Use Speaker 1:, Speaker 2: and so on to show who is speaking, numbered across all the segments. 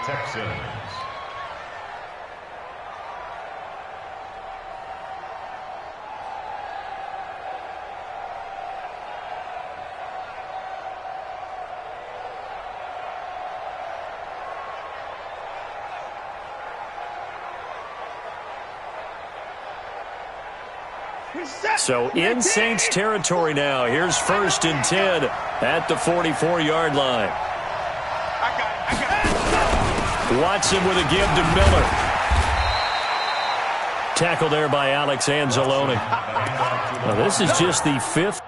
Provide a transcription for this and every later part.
Speaker 1: Texans.
Speaker 2: So in Saints territory now. Here's 1st and 10 at the 44-yard line. Watson with a give to Miller. Tackle there by Alex Anzalone. Now, this is just the 5th.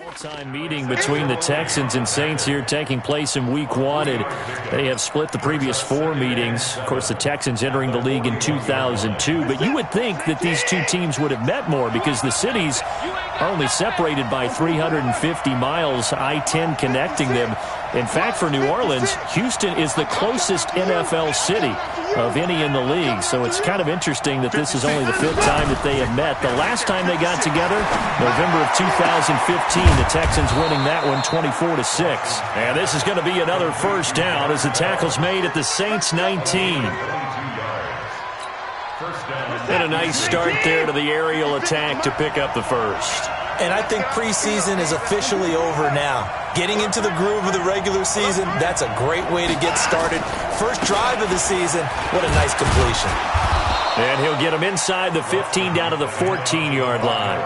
Speaker 2: All-time meeting between the Texans and Saints here taking place in Week 1. And they have split the previous 4 meetings. Of course, the Texans entering the league in 2002. But you would think that these two teams would have met more because the cities are only separated by 350 miles, I-10 connecting them. In fact, for New Orleans, Houston is the closest NFL city of any in the league. So it's kind of interesting that this is only the 5th time that they have met. The last time they got together, November of 2015, the Texans winning that one 24-6. And this is going to be another 1st down as the tackle's made at the Saints 19. And a nice start there to the aerial attack to pick up the 1st.
Speaker 3: And I think preseason is officially over now. Getting into the groove of the regular season, that's a great way to get started. First drive of the season, what a nice completion.
Speaker 2: And he'll get him inside the 15 down to the 14-yard line.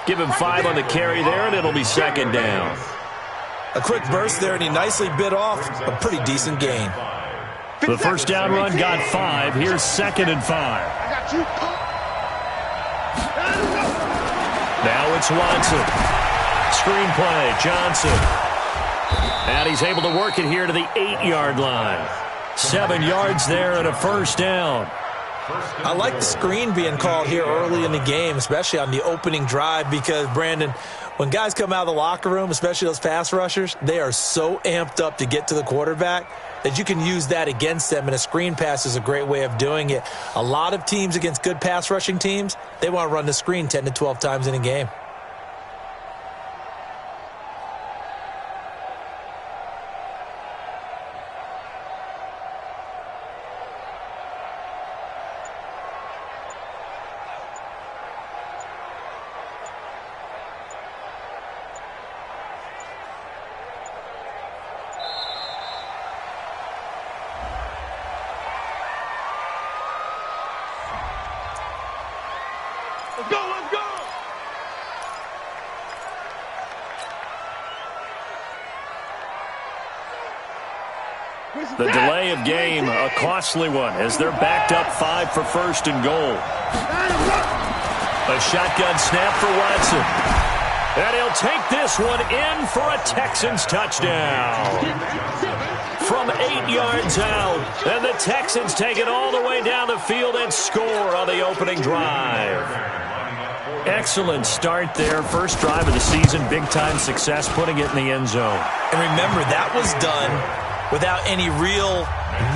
Speaker 2: Give him 5 on the carry there, and it'll be 2nd down.
Speaker 3: A quick burst there, and he nicely bit off a pretty decent gain.
Speaker 2: The 1st down run got 5. Here's 2nd and 5. Now it's Watson. Screen play, Johnson. And he's able to work it here to the 8-yard line. 7 yards there and a 1st down.
Speaker 3: I like the screen being called here early in the game, especially on the opening drive, because, Brandon, when guys come out of the locker room, especially those pass rushers, they are so amped up to get to the quarterback that you can use that against them, and a screen pass is a great way of doing it. A lot of teams against good pass rushing teams, they want to run the screen 10 to 12 times in a game.
Speaker 2: The delay of game, a costly one, as they're backed up 5 for first and goal. A shotgun snap for Watson. And he'll take this one in for a Texans touchdown. From 8 yards out, and the Texans take it all the way down the field and score on the opening drive. Excellent start there. First drive of the season, big-time success, putting it in the end zone.
Speaker 3: And remember, that was done without any real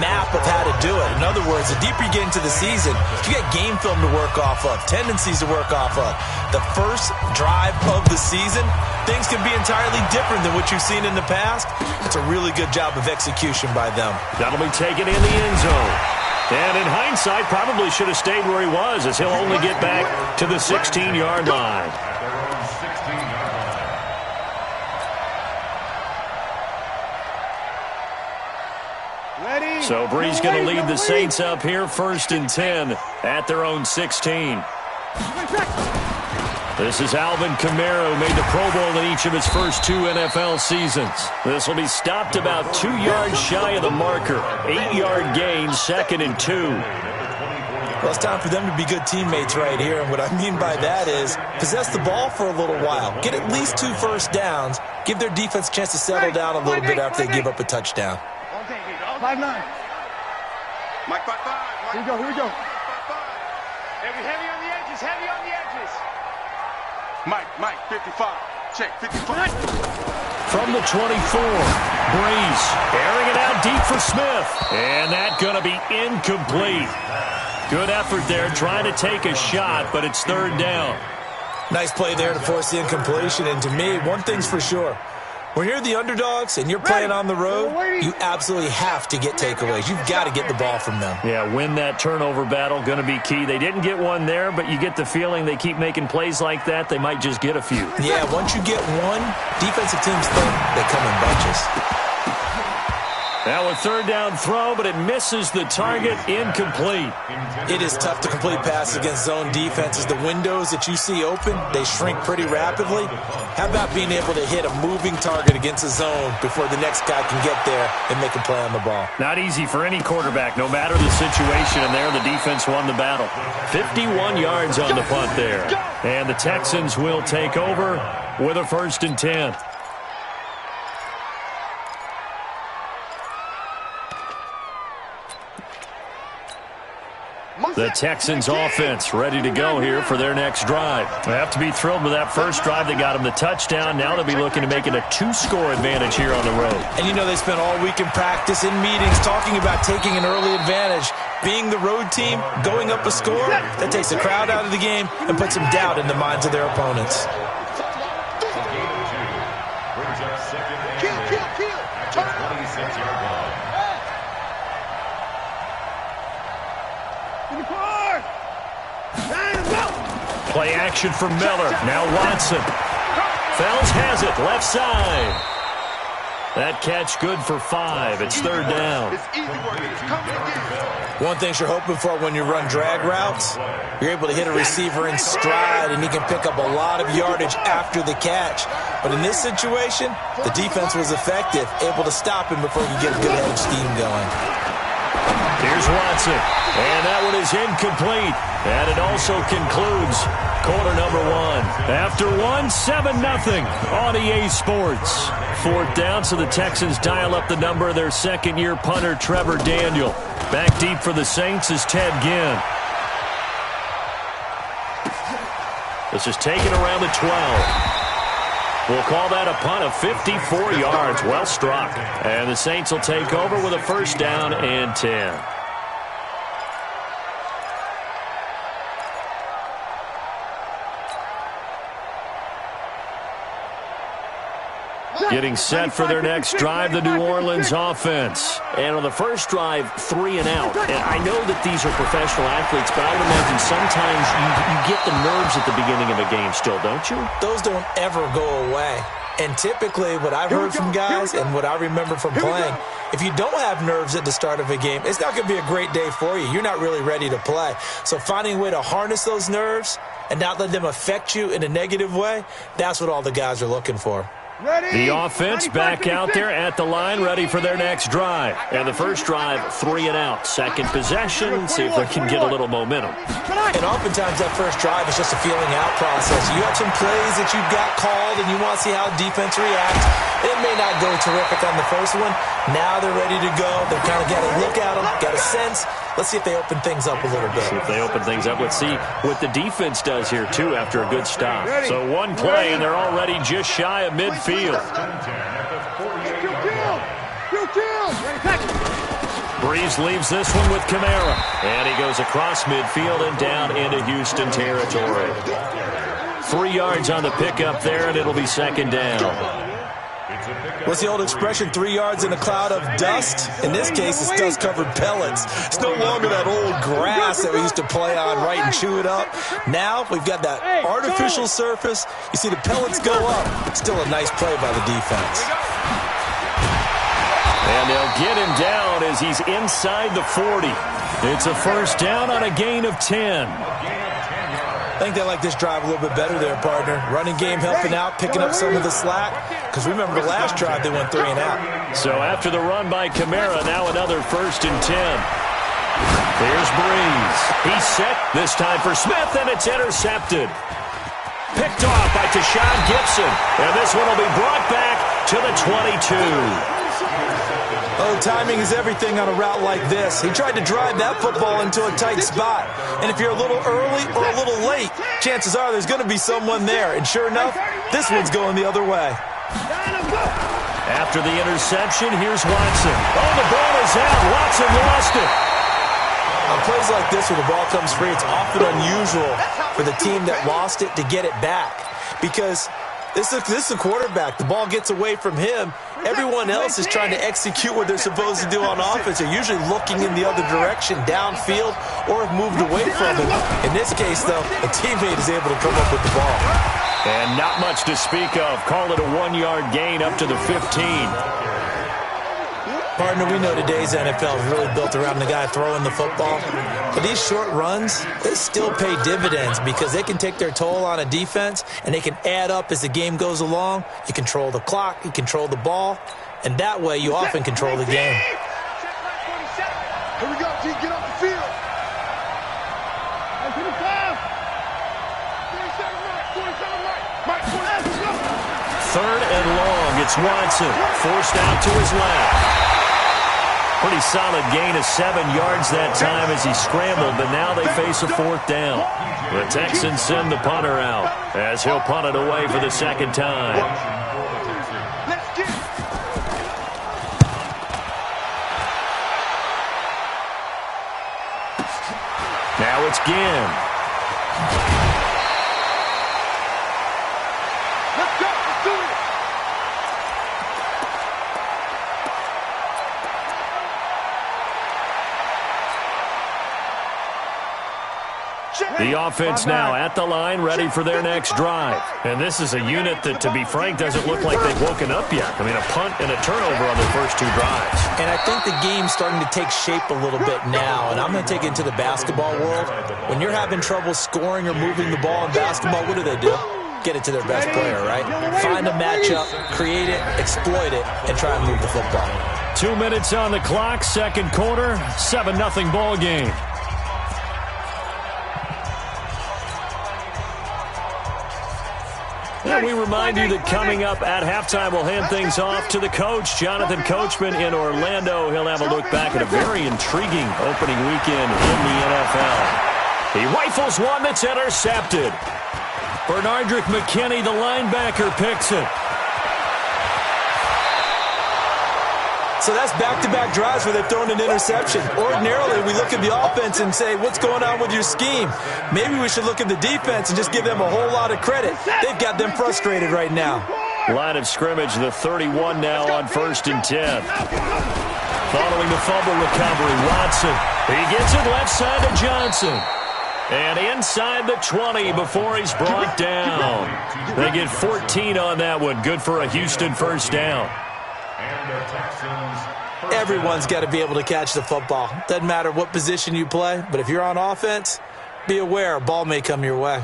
Speaker 3: map of how to do it. In other words, the deeper you get into the season, you get game film to work off of, tendencies to work off of. The first drive of the season, things can be entirely different than what you've seen in the past. It's a really good job of execution by them.
Speaker 2: That'll be taken in the end zone. And in hindsight, probably should have stayed where he was, as he'll only get back to the 16-yard line. So Bree's going to lead the Saints up here, 1st and 10 at their own 16. This is Alvin Kamara, who made the Pro Bowl in each of his first 2 NFL seasons. This will be stopped about 2 yards shy of the marker. 8-yard gain, 2nd and 2.
Speaker 3: Well, it's time for them to be good teammates right here. And what I mean by that is possess the ball for a little while. Get at least 2 first downs. Give their defense a chance to settle down a little bit after they give up a touchdown.
Speaker 1: 5-9. Mike 5-5. Here we go, here we go. 5-5. Heavy on the edges, heavy on the edges. Mike, 55. Check, 55.
Speaker 2: From the 24, Breeze airing it out deep for Smith. And that's going to be incomplete. Good effort there, trying to take a shot, but it's 3rd down.
Speaker 3: Nice play there to force the incompletion. And to me, one thing's for sure. When you're the underdogs and you're playing on the road, you absolutely have to get takeaways. You've got to get the ball from them.
Speaker 2: Yeah, win that turnover battle, going to be key. They didn't get one there, but you get the feeling they keep making plays like that, they might just get a few.
Speaker 3: Yeah, once you get one, defensive teams think they come in bunches.
Speaker 2: Now a 3rd down throw, but it misses the target, incomplete.
Speaker 3: It is tough to complete passes against zone defenses. The windows that you see open, they shrink pretty rapidly. How about being able to hit a moving target against a zone before the next guy can get there and make a play on the ball?
Speaker 2: Not easy for any quarterback, no matter the situation, and there the defense won the battle. 51 yards on the punt there. And the Texans will take over with a 1st and 10. The Texans offense ready to go here for their next drive. They have to be thrilled with that first drive. They got them the touchdown. Now they'll be looking to make it a 2-score advantage here on the road.
Speaker 3: And you know they spent all week in practice, in meetings, talking about taking an early advantage. Being the road team, going up a score, that takes the crowd out of the game and puts some doubt in the minds of their opponents.
Speaker 2: Play action for Miller. Now Watson. Fells has it. Left side. That catch good for 5. It's 3rd down.
Speaker 3: One thing you're hoping for when you run drag routes, you're able to hit a receiver in stride, and he can pick up a lot of yardage after the catch. But in this situation, the defense was effective, able to stop him before he could get a good head of steam going.
Speaker 2: Here's Watson. And that one is incomplete. And it also concludes quarter number 1. After 7-0 on EA Sports. 4th down, so the Texans dial up the number of their 2nd-year punter, Trevor Daniel. Back deep for the Saints is Ted Ginn. This is taken around the 12. We'll call that a punt of 54 yards. Well struck. And the Saints will take over with a 1st down and 10. Getting set for their next drive, the New Orleans offense. And on the first drive, 3 and out. And I know that these are professional athletes, but I would imagine sometimes you get the nerves at the beginning of a game still, don't you?
Speaker 3: Those don't ever go away. And typically, what I've heard from guys and what I remember from playing, if you don't have nerves at the start of a game, it's not going to be a great day for you. You're not really ready to play. So finding a way to harness those nerves and not let them affect you in a negative way, that's what all the guys are looking for.
Speaker 2: The offense back out there at the line, ready for their next drive. And the first drive, 3 and out. Second possession, see if they can get a little momentum.
Speaker 3: And oftentimes that first drive is just a feeling out process. You have some plays that you've got called and you want to see how defense reacts. It may not go terrific on the first one. Now they're ready to go. They've kind of got a look at them, got a sense. Let's see if they open things up a little bit.
Speaker 2: See if they open things up. Let's see what the defense does here, too, after a good stop. So one play, and they're already just shy of midfield. Breeze leaves this one with Kamara. And he goes across midfield and down into Houston territory. 3 yards on the pickup there, and it'll be second down.
Speaker 3: What's the old expression, 3 yards in a cloud of dust? In this case, it's dust-covered pellets. It's no longer that old grass that we used to play on, right, and chew it up. Now we've got that artificial surface. You see the pellets go up. Still a nice play by the defense.
Speaker 2: And they'll get him down as he's inside the 40. It's a first down on a gain of 10.
Speaker 3: I think they like this drive a little bit better there, partner. Running game helping out, picking up some of the slack. Because remember, the last drive they went 3 and out.
Speaker 2: So after the run by Kamara, now another first and 10. There's Breeze. He's set this time for Smith, and it's intercepted. Picked off by Tashawn Gibson. And this one will be brought back to the 22.
Speaker 3: Oh, timing is everything on a route like this. He tried to drive that football into a tight spot. And if you're a little early or a little late, chances are there's going to be someone there. And sure enough, this one's going the other way.
Speaker 2: After the interception, here's Watson. Oh, the ball is out. Watson lost it.
Speaker 3: On plays like this where the ball comes free, it's often unusual for the team that lost it to get it back. Because this is a quarterback. The ball gets away from him. Everyone else is trying to execute what they're supposed to do on offense. They're usually looking in the other direction, downfield, or have moved away from him. In this case, though, a teammate is able to come up with the ball.
Speaker 2: And not much to speak of. Call it a 1-yard gain up to the 15.
Speaker 3: Partner, we know today's NFL is really built around the guy throwing the football. But these short runs, they still pay dividends because they can take their toll on a defense and they can add up as the game goes along. You control the clock, you control the ball, and that way you often control the game.
Speaker 1: Here we go, team, get off the field.
Speaker 2: 3rd and long. It's Watson. Forced out to his left. Pretty solid gain of 7 yards that time as he scrambled, but now they face a 4th down. The Texans send the punter out as he'll punt it away for the second time. Now it's Ginn. The offense now at the line, ready for their next drive. And this is a unit that, to be frank, doesn't look like they've woken up yet. I mean, a punt and a turnover on their first 2 drives.
Speaker 3: And I think the game's starting to take shape a little bit now. And I'm going to take it into the basketball world. When you're having trouble scoring or moving the ball in basketball, what do? Get it to their best player, right? Find a matchup, create it, exploit it, and try and move the football.
Speaker 2: 2 minutes on the clock, second quarter, 7-0 ball game. And we remind you that coming up at halftime, we'll hand things off to the coach, Jonathan Coachman in Orlando. He'll have a look back at a very intriguing opening weekend in the NFL. He rifles one that's intercepted. Bernardrick McKinney, the linebacker, picks it.
Speaker 3: So that's back-to-back drives where they've thrown an interception. Ordinarily, we look at the offense and say, what's going on with your scheme? Maybe we should look at the defense and just give them a whole lot of credit. They've got them frustrated right now.
Speaker 2: Line of scrimmage, the 31 now on 1st and 10. Following the fumble recovery, Watson. He gets it left side to Johnson. And inside the 20 before he's brought down. They get 14 on that one. Good for a Houston first down.
Speaker 3: Everyone's got to be able to catch the football. Doesn't matter what position you play, but if you're on offense, be aware a ball may come your way.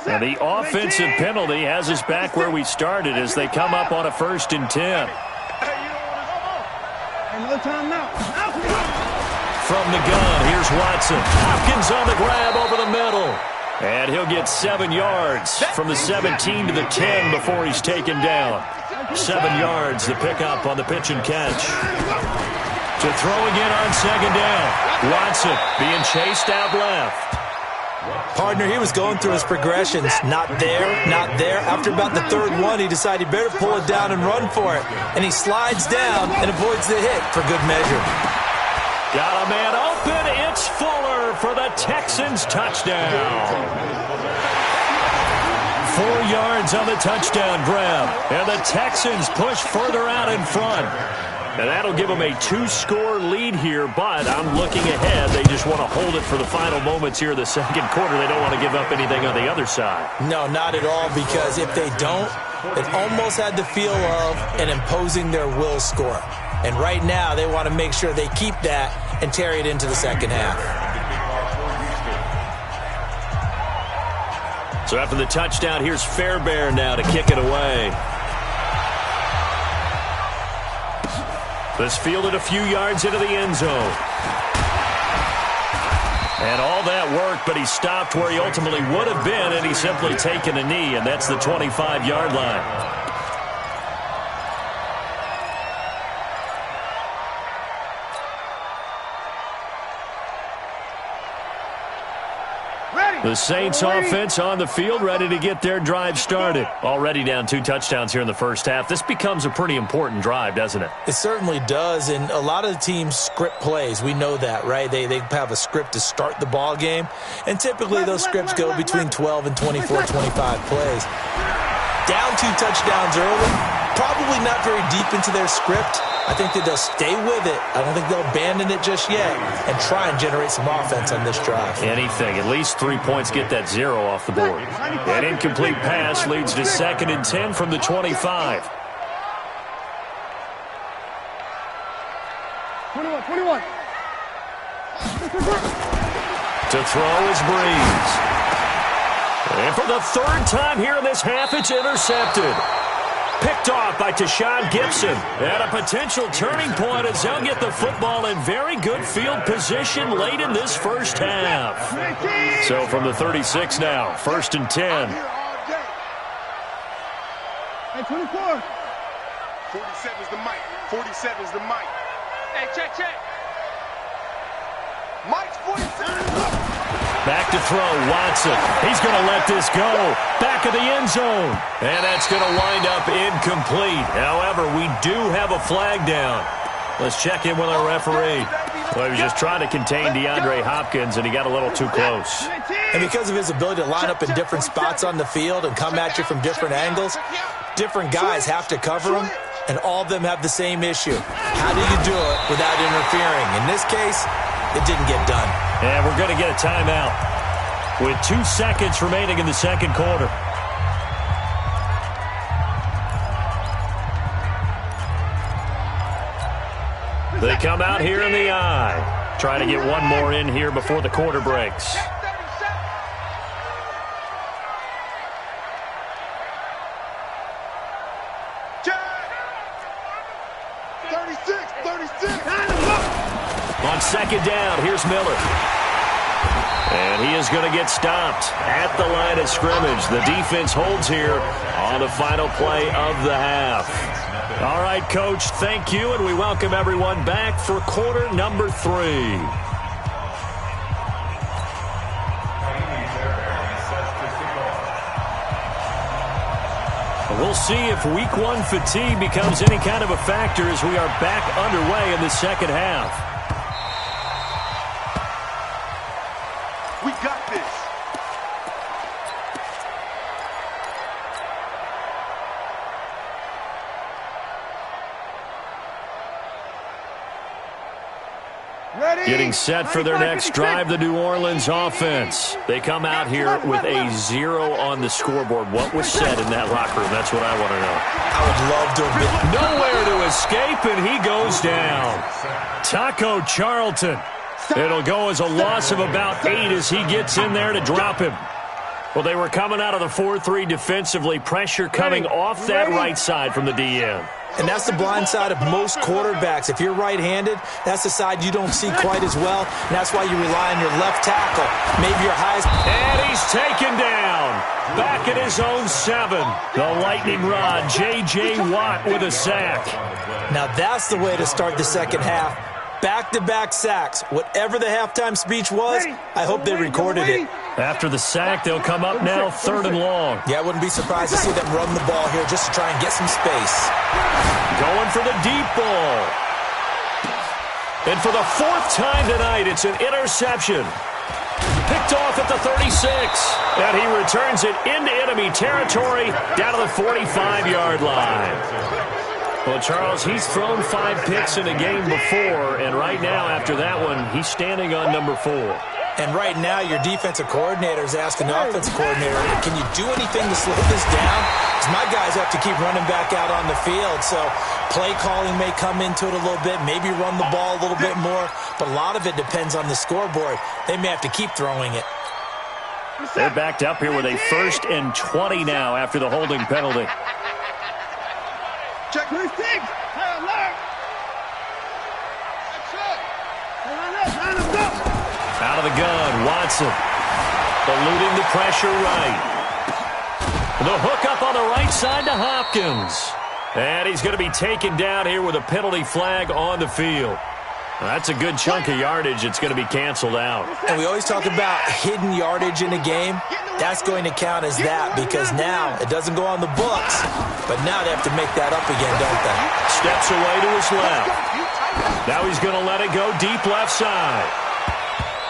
Speaker 2: And the offensive penalty has us back where we started as they come up on a 1st and 10. From the gun, here's Watson. Hopkins on the grab over the middle. And he'll get 7 yards from the 17 to the 10 before he's taken down. 7 yards the pickup on the pitch and catch. To throw again on 2nd down. Watson being chased out left.
Speaker 3: Partner, he was going through his progressions. Not there, not there. After about the 3rd one, he decided he better pull it down and run for it. And he slides down and avoids the hit for good measure.
Speaker 2: Got a man open. It's Fuller for the Texans touchdown. 4 yards on the touchdown grab. And the Texans push further out in front. And that'll give them a 2-score lead here, but I'm looking ahead. They just want to hold it for the final moments here of the 2nd quarter. They don't want to give up anything on the other side.
Speaker 3: No, not at all, because if they don't, it almost had the feel of an imposing their will score. And right now, they want to make sure they keep that and carry it into the 2nd half.
Speaker 2: So after the touchdown, here's Fairbairn now to kick it away. This fielded a few yards into the end zone. And all that work, but he stopped where he ultimately would have been, and he's simply taken a knee, and that's the 25-yard line. The Saints offense on the field, ready to get their drive started. Already down 2 touchdowns here in the 1st half. This becomes a pretty important drive, doesn't it?
Speaker 3: It certainly does, and a lot of the teams script plays. We know that, right? They have a script to start the ball game, and typically those scripts go between 12 and 24, 25 plays. Down 2 touchdowns early, probably not very deep into their script. I think that they'll stay with it. I don't think they'll abandon it just yet and try and generate some offense on this drive.
Speaker 2: Anything. At least 3 points, get that 0 off the board. An incomplete pass leads to 2nd and 10 from the 25.
Speaker 1: 21.
Speaker 2: To throw is Breeze. And for the 3rd time here in this half, it's intercepted. Picked off by Tashawn Gibson. At a potential turning point as they'll get the football in very good field position late in this 1st half. So from the 36 now, 1st and 10.
Speaker 1: Hey, 24. 47's the mic. 47's the mic. Hey, check. Mike's 47.
Speaker 2: Back to throw, Watson. He's going to let this go. Back of the end zone. And that's going to wind up incomplete. However, we do have a flag down. Let's check in with our referee. Well, he was just trying to contain DeAndre Hopkins, and he got a little too close.
Speaker 3: And because of his ability to line up in different spots on the field and come at you from different angles, different guys have to cover him, and all of them have the same issue. How do you do it without interfering? In this case, it didn't get done.
Speaker 2: And we're going to get a timeout with 2 seconds remaining in the 2nd quarter. They come out here in the eye. Try to get one more in here before the quarter breaks. On 2nd down, here's Miller. And he is going to get stopped at the line of scrimmage. The defense holds here on the final play of the half. All right, Coach, thank you, and we welcome everyone back for quarter number 3. We'll see if week 1 fatigue becomes any kind of a factor as we are back underway in the 2nd half.
Speaker 1: We got this.
Speaker 2: Getting set for their next drive, the New Orleans offense. They come out here with a 0 on the scoreboard. What was said in that locker room? That's what I want to know.
Speaker 3: I would love to have been
Speaker 2: nowhere to escape, and he goes down. Taco Charlton. It'll go as a loss of about 8 as he gets in there to drop him. Well, they were coming out of the 4-3 defensively. Pressure coming off that right side from the DN.
Speaker 3: And that's the blind side of most quarterbacks. If you're right-handed, that's the side you don't see quite as well. And that's why you rely on your left tackle. Maybe your highest.
Speaker 2: And he's taken down. Back at his own 7. The lightning rod, J.J. Watt with a sack.
Speaker 3: Now that's the way to start the second half. Back-to-back sacks. Whatever the halftime speech was, I hope they recorded it.
Speaker 2: After the sack, they'll come up now 3rd and long.
Speaker 3: Yeah, I wouldn't be surprised to see them run the ball here just to try and get some space.
Speaker 2: Going for the deep ball. And for the 4th time tonight, it's an interception. Picked off at the 36. And he returns it into enemy territory down to the 45-yard line. Well, Charles, he's thrown 5 picks in a game before, and right now, after that one, he's standing on number 4.
Speaker 3: And right now, your defensive coordinator is asking the offensive coordinator, can you do anything to slow this down? Because my guys have to keep running back out on the field, so play calling may come into it a little bit, maybe run the ball a little bit more, but a lot of it depends on the scoreboard. They may have to keep throwing it.
Speaker 2: They're backed up here with a 1st and 20 now after the holding penalty.
Speaker 1: Check. First six.
Speaker 2: Out of the gun, Watson. Eluding the pressure right. The hook up on the right side to Hopkins. And he's going to be taken down here with a penalty flag on the field. That's a good chunk of yardage. It's going to be canceled out.
Speaker 3: And we always talk about hidden yardage in a game. That's going to count as that because now it doesn't go on the books, but now they have to make that up again, don't they?
Speaker 2: Steps away to his left. Now he's going to let it go deep left side.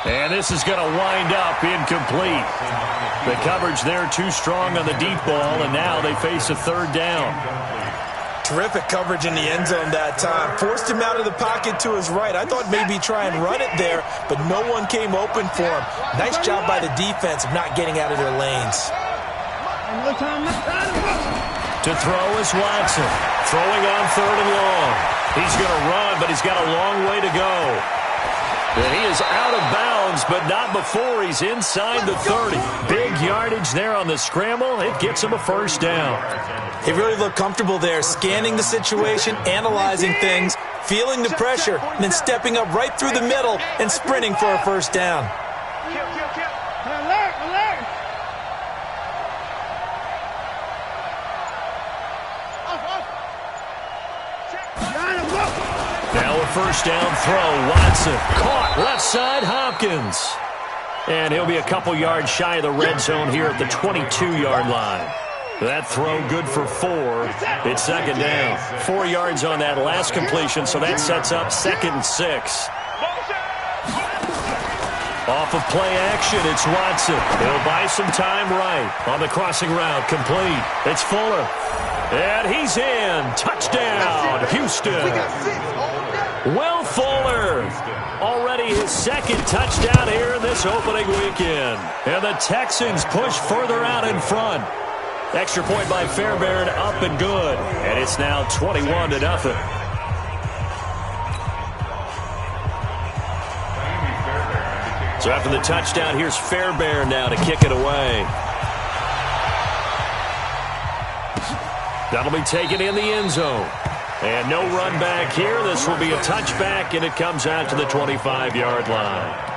Speaker 2: And this is going to wind up incomplete. The coverage there too strong on the deep ball, and now they face a 3rd down.
Speaker 3: Terrific coverage in the end zone that time. Forced him out of the pocket to his right. I thought maybe try and run it there, but no one came open for him. Nice job by the defense of not getting out of their lanes.
Speaker 2: To throw is Watson. Throwing on 3rd and long. He's going to run, but he's got a long way to go. And he is out of bounds, but not before he's inside the 30. Big yardage there on the scramble. It gets him a 1st down.
Speaker 3: He really looked comfortable there, scanning the situation, analyzing things, feeling the pressure, and then stepping up right through the middle and sprinting for a 1st down.
Speaker 1: Alert!
Speaker 2: Now a 1st down throw. Watson caught left side Hopkins. And he'll be a couple yards shy of the red zone here at the 22-yard line. That throw good for 4. It's 2nd down. 4 yards on that last completion, so that sets up 2nd and 6. Off of play action, it's Watson. He'll buy some time right on the crossing route. Complete. It's Fuller. And he's in. Touchdown, Houston. Will Fuller. Already his 2nd touchdown here in this opening weekend. And the Texans push further out in front. Extra point by Fairbairn, up and good. And it's now 21-0. So after the touchdown, here's Fairbairn now to kick it away. That'll be taken in the end zone. And no run back here. This will be a touchback, and it comes out to the 25-yard line.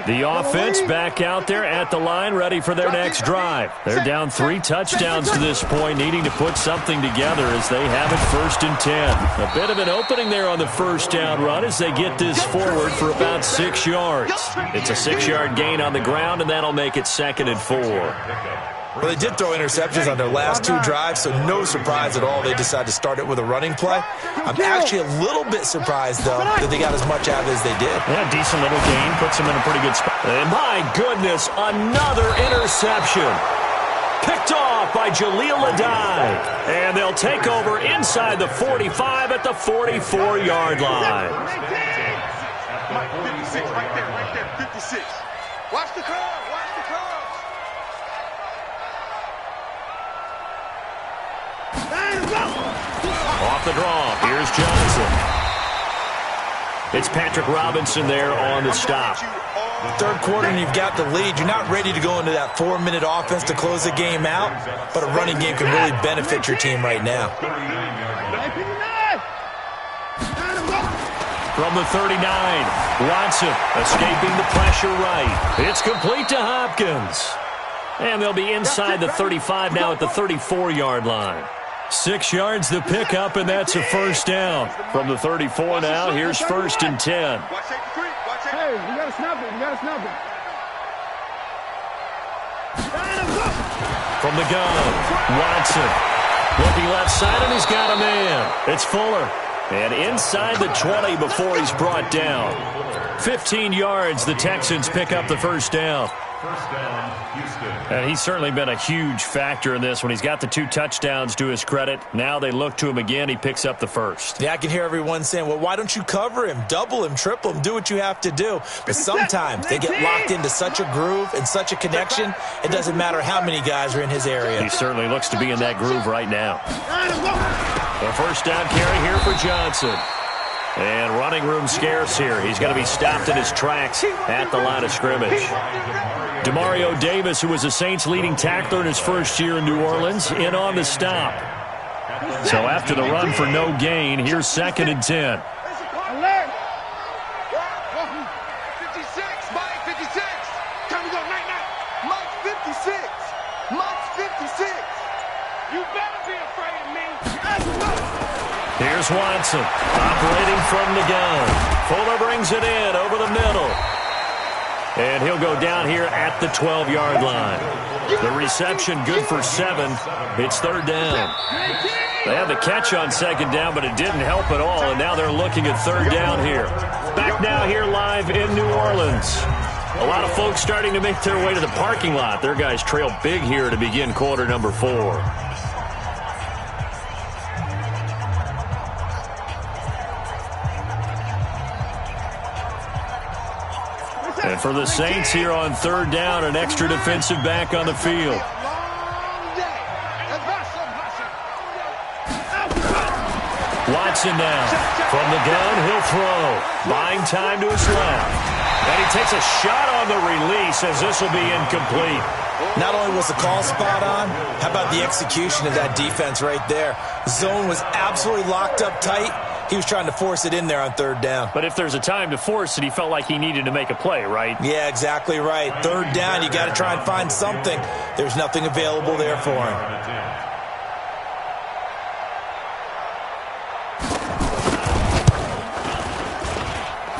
Speaker 2: The offense back out there at the line, ready for their next drive. They're down 3 touchdowns to this point, needing to put something together as they have it 1st and 10. A bit of an opening there on the 1st down run as they get this forward for about 6 yards. It's a 6-yard gain on the ground, and that'll make it 2nd and 4.
Speaker 3: Well, they did throw interceptions on their last 2 drives, so no surprise at all they decided to start it with a running play. I'm actually a little bit surprised, though, that they got as much out of it as they did.
Speaker 2: Yeah, decent little gain. Puts them in a pretty good spot. And my goodness, another interception. Picked off by Jaleel Adai. And they'll take over inside the 45 at the 44-yard line.
Speaker 1: 56, right there, 56. Watch the curve.
Speaker 2: Off the draw, here's Johnson. It's Patrick Robinson there on the stop.
Speaker 3: Third quarter and you've got the lead. You're not ready to go into that 4-minute offense to close the game out, but a running game can really benefit your team right now.
Speaker 2: From the 39, Watson escaping the pressure right. It's complete to Hopkins. And they'll be inside the 35 now at the 34-yard line. 6 yards the pickup, and that's a first down. From the 34 now, here's 1st and 10.
Speaker 1: Hey, you gotta snap it. You gotta snap it.
Speaker 2: From the gun, Watson. Looking left side, and he's got a man. It's Fuller. And inside the 20 before he's brought down. 15 yards, the Texans pick up the first down.
Speaker 4: First down, Houston.
Speaker 2: And he's certainly been a huge factor in this when he's got the 2 touchdowns to his credit. Now they look to him again. He picks up the first.
Speaker 3: Yeah, I can hear everyone saying, well, why don't you cover him, double him, triple him, do what you have to do. But sometimes they get locked into such a groove and such a connection, it doesn't matter how many guys are in his area.
Speaker 2: He certainly looks to be in that groove right now. The first down carry here for Johnson. And running room scarce here. He's going to be stopped in his tracks at the line of scrimmage. Demario Davis, who was the Saints' leading tackler in his first year in New Orleans, in on the stop. So after the run for no gain, here's 2nd and 10.
Speaker 1: 56, Mike 56. Time to go, night. Mike 56. Mike 56. You better be afraid of me.
Speaker 2: Here's Watson, operating from the gun. Fuller brings it in over the middle. And he'll go down here at the 12-yard line. The reception good for 7. It's 3rd down. They had the catch on 2nd down, but it didn't help at all, and now they're looking at 3rd down here. Back now here live in New Orleans. A lot of folks starting to make their way to the parking lot. Their guys trail big here to begin quarter number 4. And for the Saints here on 3rd down, an extra defensive back on the field. Watson now. From the gun, he'll throw. Buying time to his left. And he takes a shot on the release as this will be incomplete.
Speaker 3: Not only was the call spot on, how about the execution of that defense right there? Zone was absolutely locked up tight. He was trying to force it in there on 3rd down.
Speaker 2: But if there's a time to force it, he felt like he needed to make a play, right?
Speaker 3: Yeah, exactly right. 3rd down, you got to try and find something. There's nothing available there for him.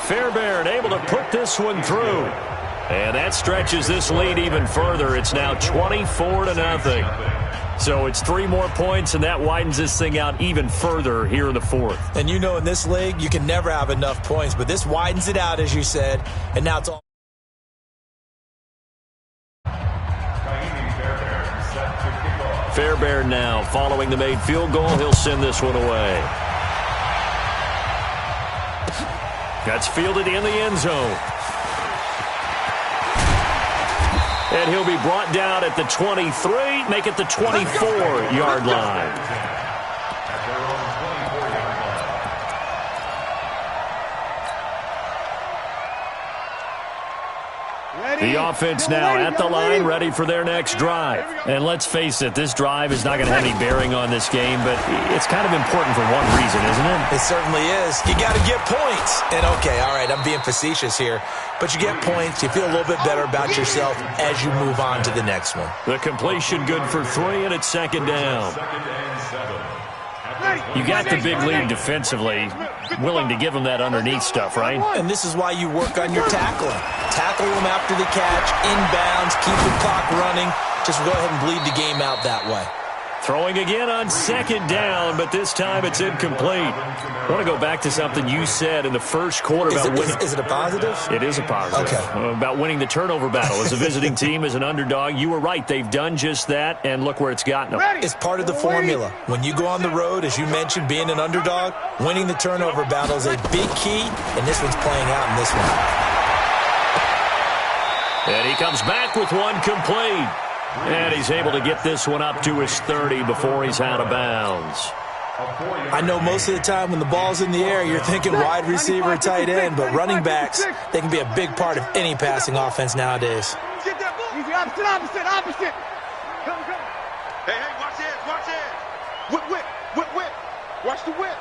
Speaker 2: Fairbairn able to put this one through. And that stretches this lead even further. It's now 24-0. So it's 3 more points, and that widens this thing out even further here in the 4th.
Speaker 3: And you know in this league, you can never have enough points, but this widens it out, as you said, and now it's all.
Speaker 2: Fairbairn now following the made field goal. He'll send this one away. That's fielded in the end zone. And he'll be brought down at the 23, make it the 24-yard line. The offense now at the line, ready for their next drive. And let's face it, this drive is not going to have any bearing on this game, but it's kind of important for one reason, isn't it?
Speaker 3: It certainly is. You got to get points. And, okay, all right, I'm being facetious here. But you get points, you feel a little bit better about yourself as you move on to the next one.
Speaker 2: The completion good for 3, and it's 2nd down. You got the big lead defensively, willing to give them that underneath stuff, right?
Speaker 3: And this is why you work on your tackling. Tackle them after the catch, inbounds, keep the clock running. Just go ahead and bleed the game out that way.
Speaker 2: Throwing again on 2nd down, but this time it's incomplete. I want to go back to something you said in the first quarter about winning.
Speaker 3: Is it a positive?
Speaker 2: It is a positive.
Speaker 3: Okay.
Speaker 2: About winning the turnover battle. As a visiting team, as an underdog, you were right. They've done just that, and look where it's gotten them.
Speaker 3: It's part of the formula. When you go on the road, as you mentioned, being an underdog, winning the turnover battle is a big key, and this one's playing out in this one.
Speaker 2: And he comes back with one complete. And he's able to get this one up to his 30 before he's out of bounds.
Speaker 3: I know most of the time when the ball's in the air, you're thinking wide receiver, tight end, but running backs, they can be a big part of any passing offense nowadays.
Speaker 1: Easy, opposite. Come. Hey, watch this. Whip. Watch the whip.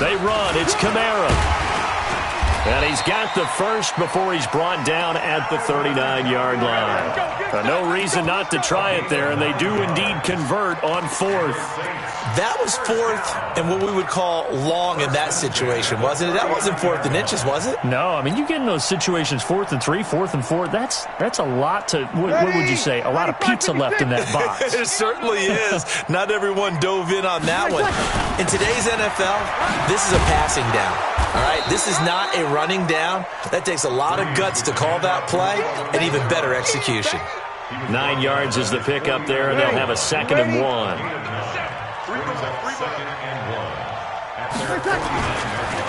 Speaker 2: They run. It's Kamara. And he's got the first before he's brought down at the 39-yard line. No reason not to try it there, and they do indeed convert on fourth.
Speaker 3: That was fourth and what we would call long in that situation, wasn't it? That wasn't fourth and inches, was it?
Speaker 2: No, I mean, you get in those situations, 4th and 3, 4th and 4. That's a lot to, what would you say, a lot of pizza left in that box.
Speaker 3: It certainly is. Not everyone dove in on that one. In today's NFL, this is a passing down. All right, this is not a running down. That takes a lot of guts to call that play and even better execution.
Speaker 2: 9 yards is the pickup there, and they'll have a 2nd and 1.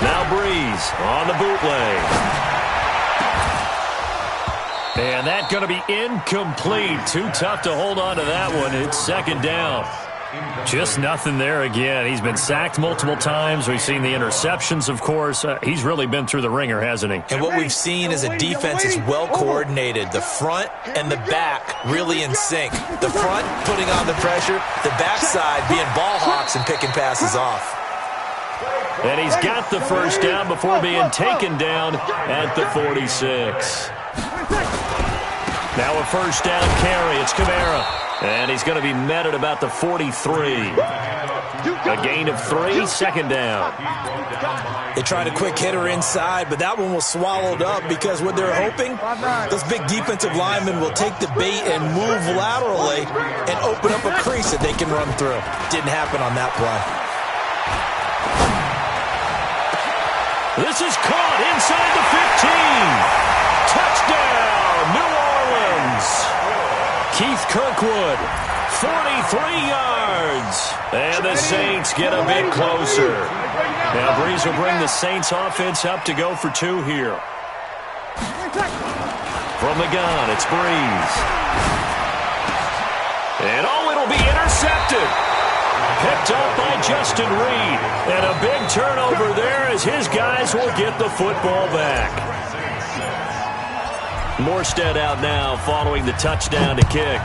Speaker 2: Now Breeze on the bootleg. And that's going to be incomplete. Too tough to hold on to that one. It's 2nd down. Just nothing there again. He's been sacked multiple times. We've seen the interceptions, of course. He's really been through the ringer, hasn't he?
Speaker 3: And what we've seen is a defense is well coordinated. The front and the back really in sync. The front putting on the pressure, the backside being ball hawks and picking passes off.
Speaker 2: And he's got the first down before being taken down at the 46. Now a first down carry. It's Kamara. And he's going to be met at about the 43. A gain of 3, 2nd down.
Speaker 3: They tried a quick hitter inside, but that one was swallowed up because what they're hoping, those big defensive linemen will take the bait and move laterally and open up a crease that they can run through. Didn't happen on that play.
Speaker 2: This is caught inside the 15. Touchdown, New Orleans. Keith Kirkwood, 43 yards. And the Saints get a bit closer. Now Breeze will bring the Saints offense up to go for 2 here. From the gun, it's Breeze. And it'll be intercepted. Picked up by Justin Reed. And a big turnover there as his guys will get the football back. Morstead out now following the touchdown to kick.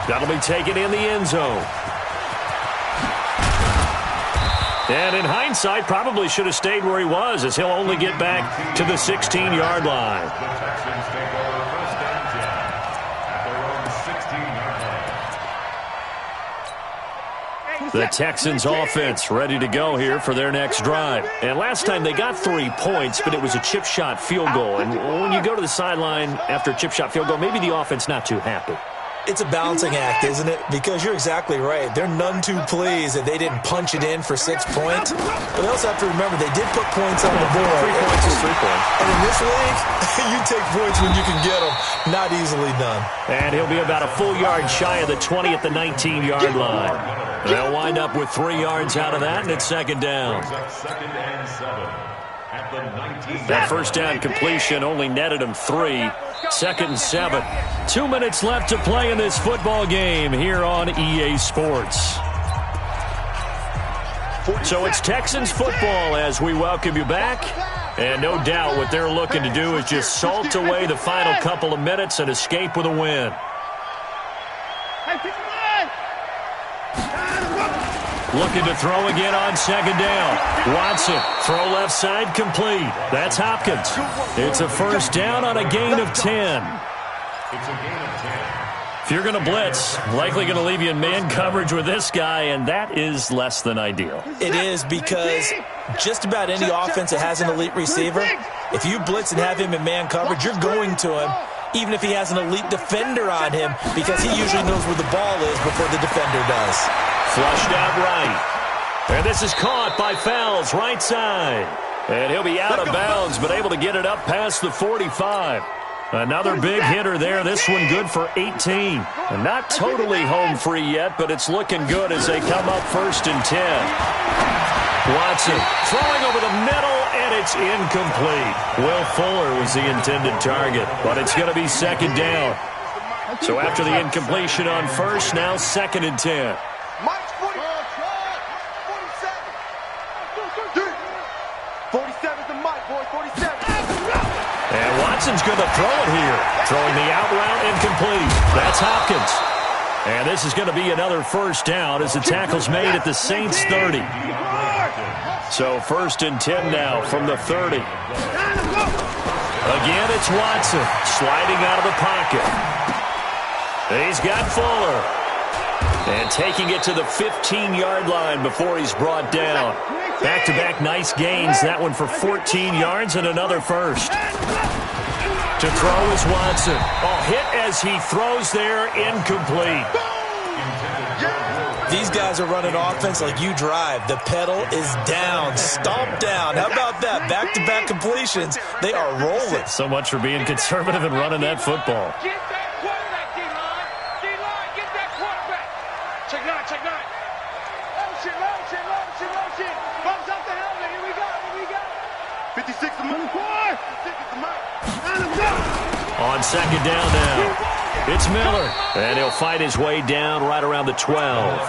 Speaker 2: That'll be taken in the end zone. And in hindsight, probably should have stayed where he was, as he'll only get back to the 16-yard line. The Texans offense ready to go here for their next drive. And last time they got 3 points, but it was a chip shot field goal. And when you go to the sideline after a chip shot field goal, maybe the offense not too happy.
Speaker 3: It's a balancing act, isn't it? Because you're exactly right. They're none too pleased that they didn't punch it in for 6 points. But they also have to remember they did put points on the board.
Speaker 2: 3 points is 3 points.
Speaker 3: And in this league, you take points when you can get them. Not easily done.
Speaker 2: And he'll be about a full yard shy of the 20 at the 19-yard line. They'll wind up with 3 yards out of that, and it's 2nd down. That first down completion only netted him 3. 2nd and 7. 2 minutes left to play in this football game here on EA Sports. So it's Texans football as we welcome you back. And no doubt what they're looking to do is just salt away the final couple of minutes and escape with a win. Looking to throw again on 2nd down. Watson, throw left side complete. That's Hopkins. It's a first down on a gain of 10. If you're going to blitz, likely going to leave you in man coverage with this guy, and that is less than ideal.
Speaker 3: It is, because just about any offense that has an elite receiver, if you blitz and have him in man coverage, you're going to him, even if he has an elite defender on him, because he usually knows where the ball is before the defender does.
Speaker 2: Flushed out right. And this is caught by Fells, right side. And he'll be out of bounds, but able to get it up past the 45. Another big hitter there. This one good for 18. And not totally home free yet, but it's looking good as they come up 1st and 10. Watson throwing over the middle, and it's incomplete. Will Fuller was the intended target, but it's going to be 2nd down. So after the incompletion on first, now 2nd and 10.
Speaker 1: Mike's 40. 47's the Mike, boy. 47.
Speaker 2: And Watson's going to throw it here. Throwing the out route incomplete. That's Hopkins. And this is going to be another first down as the tackle's made at the Saints 30. So 1st and 10 now from the 30. Again, it's Watson sliding out of the pocket. He's got Fuller. And taking it to the 15-yard line before he's brought down. Back-to-back nice gains. That one for 14 yards and another first. To throw is Watson. Oh, hit as he throws there, incomplete.
Speaker 3: These guys are running offense like you drive. The pedal is down, stomp down. How about that? Back-to-back completions. They are rolling.
Speaker 2: So much for being conservative and running that football.
Speaker 1: Get that quarterback, D-line. D-line, get that quarterback. Check 9, check 9. Motion. Bumps up the helmet. Here we go. 56 to move. 56 is the mark.
Speaker 2: On 2nd down now. It's Miller. And he'll fight his way down right around the 12.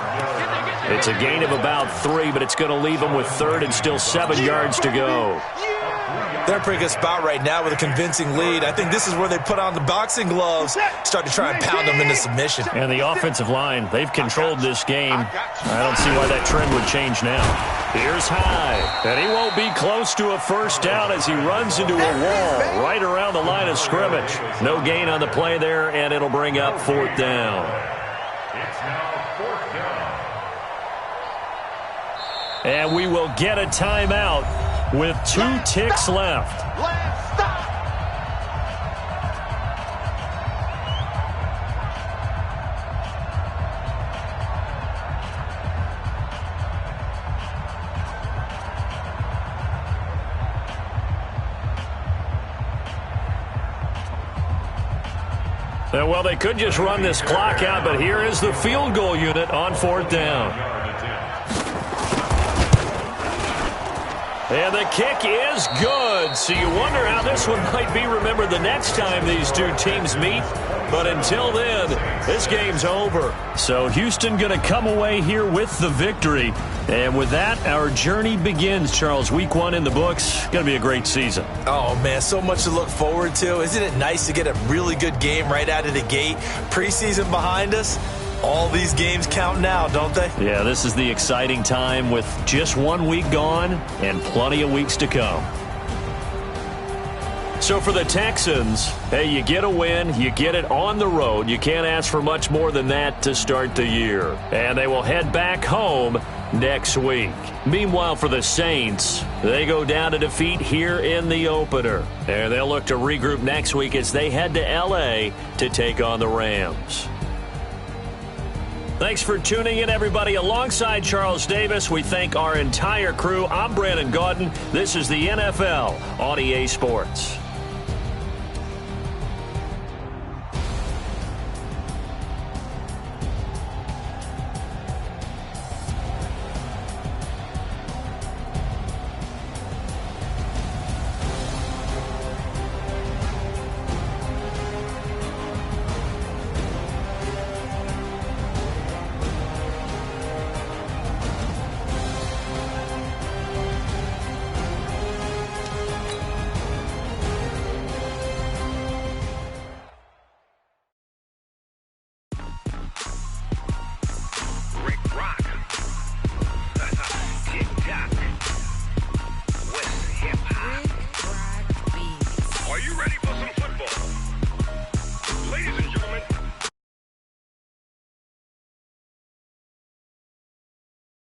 Speaker 2: It's a gain of about 3, but it's going to leave him with 3rd and still 7 yards to go.
Speaker 3: They're in a pretty good spot right now with a convincing lead. I think this is where they put on the boxing gloves, start to try and pound them into submission.
Speaker 2: And the offensive line, they've controlled this game. I don't see why that trend would change now. Here's High, and he won't be close to a first down as he runs into a wall right around the line of scrimmage. No gain on the play there, and it'll bring up 4th down.
Speaker 4: It's now 4th down.
Speaker 2: And we will get a timeout with 2 ticks left.
Speaker 1: Last stop.
Speaker 2: Well, they could just run this clock out, but here is the field goal unit on 4th down. And the kick is good. So you wonder how this one might be remembered the next time these two teams meet. But until then, this game's over. So Houston going to come away here with the victory. And with that, our journey begins, Charles. Week 1 in the books. Going to be a great season.
Speaker 3: Oh, man, so much to look forward to. Isn't it nice to get a really good game right out of the gate? Preseason behind us. All these games count now, don't they?
Speaker 2: Yeah, this is the exciting time with just 1 week gone and plenty of weeks to come. So for the Texans, hey, you get a win, you get it on the road. You can't ask for much more than that to start the year. And they will head back home next week. Meanwhile, for the Saints, they go down to defeat here in the opener. And they'll look to regroup next week as they head to L.A. to take on the Rams. Thanks for tuning in, everybody. Alongside Charles Davis, we thank our entire crew. I'm Brandon Gaudin. This is the NFL on EA Sports.